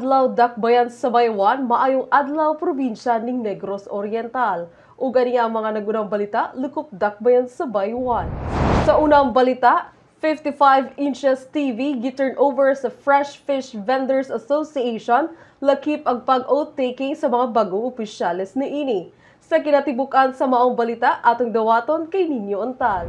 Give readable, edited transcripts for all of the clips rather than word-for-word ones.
adlaw dakbayan sa Baywan, maayong adlaw probinsya ning Negros Oriental. Ug ani ang mga nagunang balita, lukop dakbayan sa Baywan. Sa unang balita, 55 inches TV giturn over sa Fresh Fish Vendors Association, lakip ang pag-oath-taking sa mga bagong opisyales ni ini. Sa kinatibukan sa maong balita, atong dawaton kay Ninyo Ontal.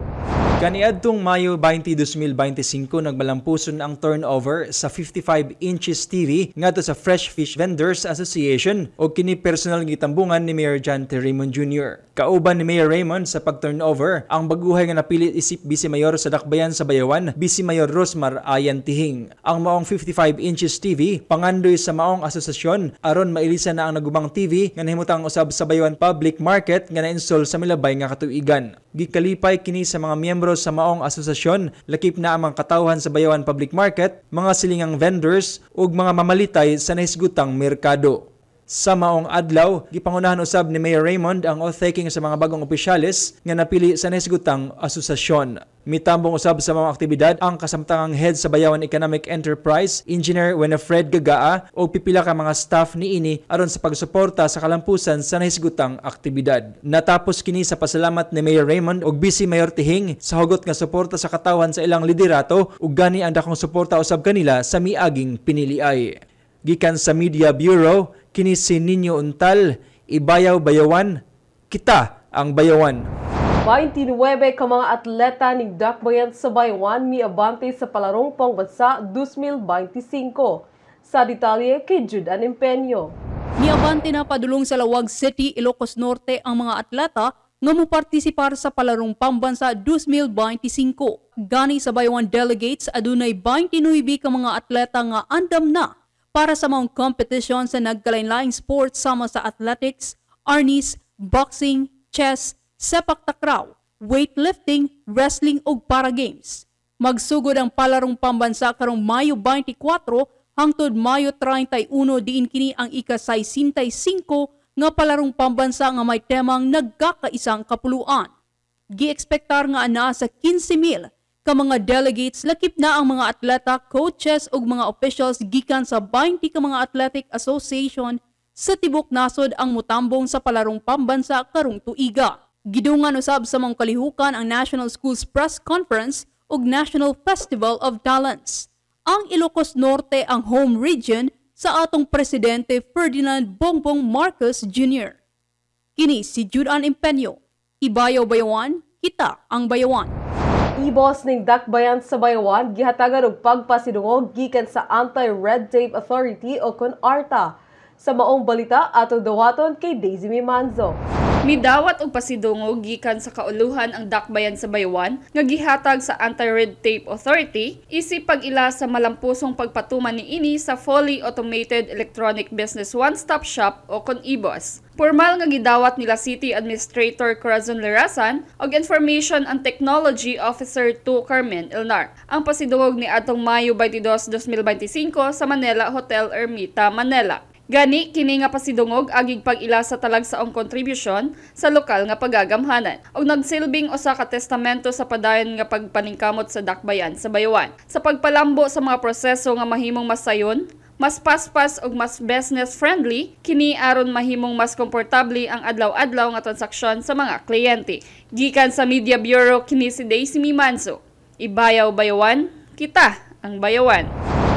Kaniadtong Mayo 20, 2025 nagbalampuson ang turnover sa 55 inches TV ngadto sa Fresh Fish Vendors Association o kini personal gitambungan ni Mayor John T. Raymond Jr. Kauban ni Mayor Raymond sa pag-turnover ang baguhay nga napilit isip Vice Mayor sa Dakbayan sa Bayawan, Vice Mayor Rosmar Ayan Tihing. Ang maong 55 inches TV pangandoy sa maong asosasyon aron mailisa na ang nagubang TV nga nahimutang usab sa Bayawan Public Market nga na-install sa milabay nga katuigan. Gikalipay kini sa mga miyembro sa maong asosasyon, lakip na ang mga katawhan sa Bayawan Public Market, mga silingang vendors ug mga mamalitay sa nahisgutang merkado. Sa maong adlaw, gipangunahan usab ni Mayor Raymond ang oath-taking sa mga bagong opisyales nga napili sa nahisgutang asosasyon. Mitambong usab sa mga aktibidad ang kasamtangang head sa Bayawan Economic Enterprise, Engineer Winifred Gagaa o pipila ka mga staff ni ini aron sa pagsuporta sa kalampusan sa nahisgutang aktibidad. Natapos kini sa pasalamat ni Mayor Raymond ug Vice Mayor Tihing sa hugot nga suporta sa katawhan sa ilang liderato ug gani ang dakong suporta usab kanila sa miaging piniliay. Gikan sa Media Bureau, kini si Ninyo Ontal, Ibayaw Bayawan, kita ang Bayawan. 29 ka mga atleta ng dakbayan sa Bayawan miabante sa palarong pangbansa 2025. Sa detalye kay Judan Empeño. Miabante na padulong sa Lawag City, Ilocos Norte ang mga atleta nga mopartisipar sa palarong pambansa 2025. Gani sa Bayawan delegates adunay 29 ka mga atleta nga andam na para sa mga competition sa nagkalain-laing sports sama sa athletics, arnis, boxing, chess, sepak takraw, weightlifting, wrestling ug para games. Magsugod ang palarong pambansa karong Mayo 24 hangtod Mayo 31 diin kini ang ika-65 nga palarong pambansa nga may temang nagkakaisang kapuluan. Giekspektar nga ana sa 15,000 ka mga delegates, lakip na ang mga atleta, coaches ug mga officials gikan sa 20 ka mga athletic association sa tibok nasod ang mutambong sa palarong pambansa karong tuiga. Gidungan usab sa mga kalihukan ang National Schools Press Conference ug National Festival of Talents. Ang Ilocos Norte ang home region sa atong presidente Ferdinand Bongbong Marcos Jr. Kini si Judan Empeño, Ibayaw Bayawan, kita ang Bayawan. Ibos ning dakbayan sa Bayawan gihatagan og pagpasidungog gikan sa Anti-Red Tape Authority o kon ARTA. Sa maong balita atong dawaton kay Daisy Mimanzo. Midawat og pasidungog gikan sa kauluhan ang dakbayan sa Bayawan nga gihatag sa Anti-Red Tape Authority isip pag-ila sa malampusong pagpatuman niini sa Fully Automated Electronic Business One-Stop Shop o kon IBOS. Formal nga gidawat nila City Administrator Corazon Lerasan og Information and Technology Officer 2 Carmen Elnar. Ang pasidungog ni atong Mayo 22, 2025 sa Manila Hotel Ermita, Manila. Gani kini nga pasidungog agig pag-ila sa talagsaong kontribusyon sa lokal nga pagagamhanan og nagsilbing usa ka testamento sa padayon nga pagpaningkamot sa dakbayan sa Bayawan sa pagpalambo sa mga proseso nga mahimong mas sayon, mas paspas ug mas business friendly kini aron mahimong mas komportable ang adlaw-adlaw nga transaksyon sa mga kliyente. Gikan sa Media Bureau kini si Daisy Mimanzo. Ibayaw Bayawan, kita ang Bayawan.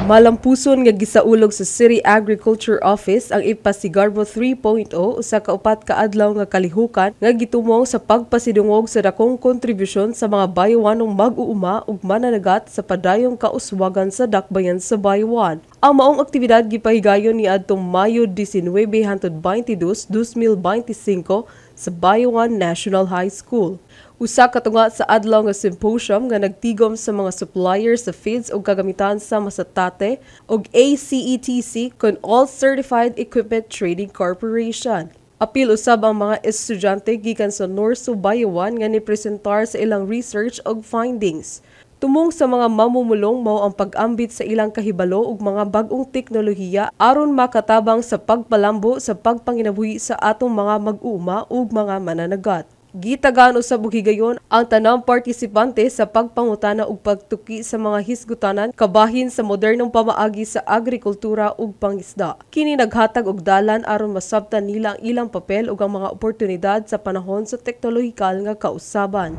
Malampuson nga gisaulog sa City Agriculture Office ang Ipasigarbo 3.0 usa ka upat ka adlaw nga kalihukan nga gitumong sa pagpasidungog sa dakong kontribusyon sa mga Bayawanong mag-uuma ug mananagat sa padayong kauswagan sa dakbayan sa Bayawan. Ang maong aktibidad gipahigayon ni adtong Mayo 19 hangtod 22, 2025 sa Bayawan National High School. Usa ka tunga sa adlaw nga symposium nga nagtigom sa mga suppliers sa feeds ug kagamitan sa masatate ug ACETC kon All Certified Equipment Trading Corporation. Apil usab ang mga estudyante gikan sa Norso Bayawan nga nipresentar sa ilang research ug findings. Tumong sa mga mamumulong mao ang pag-ambit sa ilang kahibalo ug mga bag-ong teknolohiya aron makatabang sa pagpalambo sa pagpanginabuhi sa atong mga mag-uuma ug mga mananagat. Gitagaan usab og higayon ang tanang partisipante sa pagpangutana ug pagtuki sa mga hisgutanan kabahin sa modernong pamaagi sa agrikultura ug pangisda. Kini naghatag og dalan aron masabtan nila ang ilang papel ug ang mga oportunidad sa panahon sa teknolohikal nga kausaban.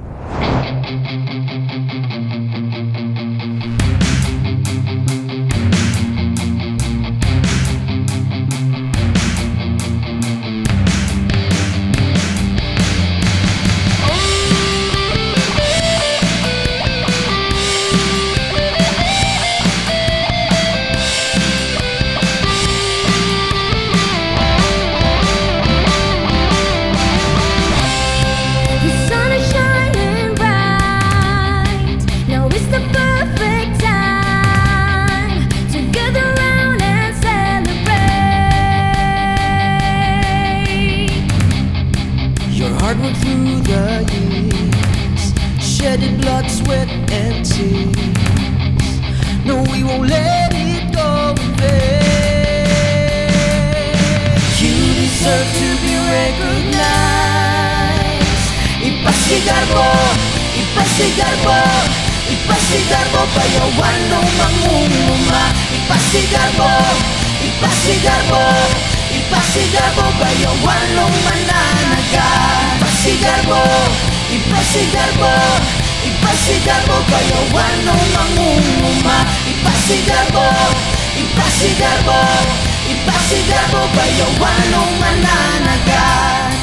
Hard work through the years, shedded blood, sweat and tears. No, we won't let it go in vain. You deserve to be recognized. Ipasigar mo, ipasigar mo, ipasigar mo, bayawan ng mangunguma. Ipasigar mo, ipasigar mo, ipasigar mo, bayawan ng mananaga. Ipasigar mo, ipasigar mo, ipasigar mo, bayawan ng mangunguma. Ipasigar mo, ipasigar mo, ipasigar mo, bayawan ng mananagat.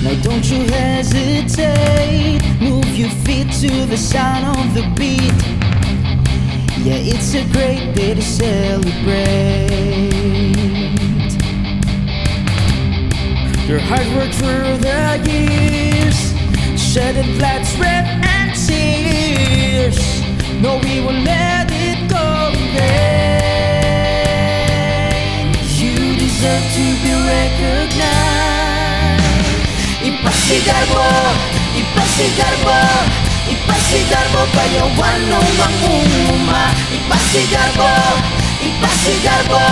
Now don't you hesitate, move your feet to the sound of the beat. Yeah, it's a great day to celebrate. Your hard work through the years, shedded blood, sweat and tears. No, we won't let it go in vain. You deserve to be recognized. Ipasigar mo, ipasigar mo, ipasigar mo, bayawan ng mangunguma. Ipasigar mo, ipasigar mo,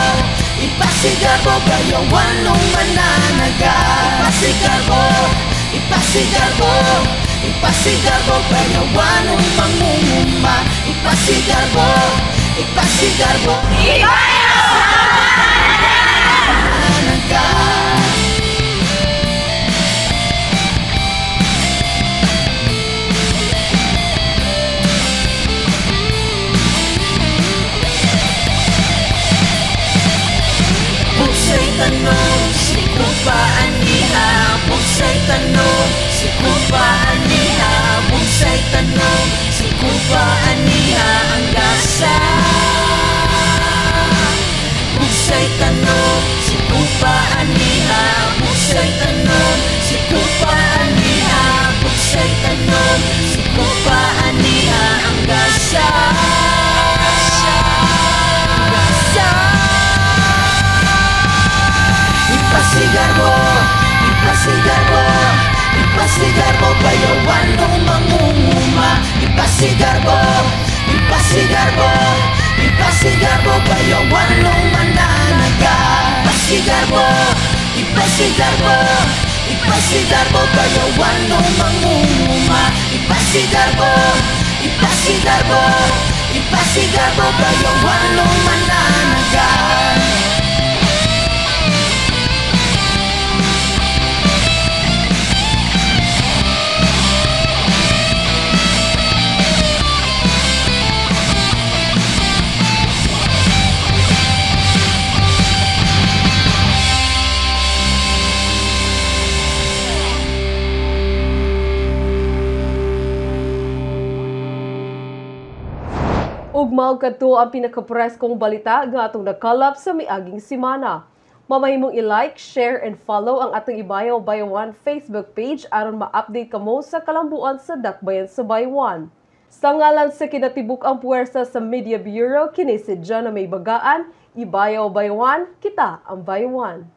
ipasigar mo, bayawan ng mananaga. Ipasigar mo, ipasigar mo, ipasigar mo, bayawan ng mangunguma. Ipasigar mo, ipasigar mo, mananaga. Bugsay tanong, si kupaan niha. Bugsay tanong, si kupaan niha. Bugsay tanong, si kupaan niha ang gasa. Bugsay tanong, si kupaan niha. Bugsay tanong, si kupaan niha. Bugsay tanong, si kupaan niha ang gasa. Ipasigar mo, ipasigar mo, ipasigar mo, bayawan ng mangunguma. Ipasigar mo, ipasigar mo, ipasigar mo, bayawan ng mananaga. Ipasigar mo, ipasigar mo, ipasigar mo, bayawan ng mangunguma. Ipasigar mo, ipasigar mo, ipasigar mo, bayawan ng mananaga. Ug mao kadto ang pinakapreskong balita nga atong nakalap sa miaging semana. Mamahimong i-like, share and follow ang atong Ibayaw Bayawan Facebook page aron ma-update kamo sa kalambuan sa Dakbayan sa Baywan. Sa ngalan sa kinatibuk-ang puwersa sa Media Bureau, kini si John May Bagaan, Ibayaw Bayawan, kita ang Baywan.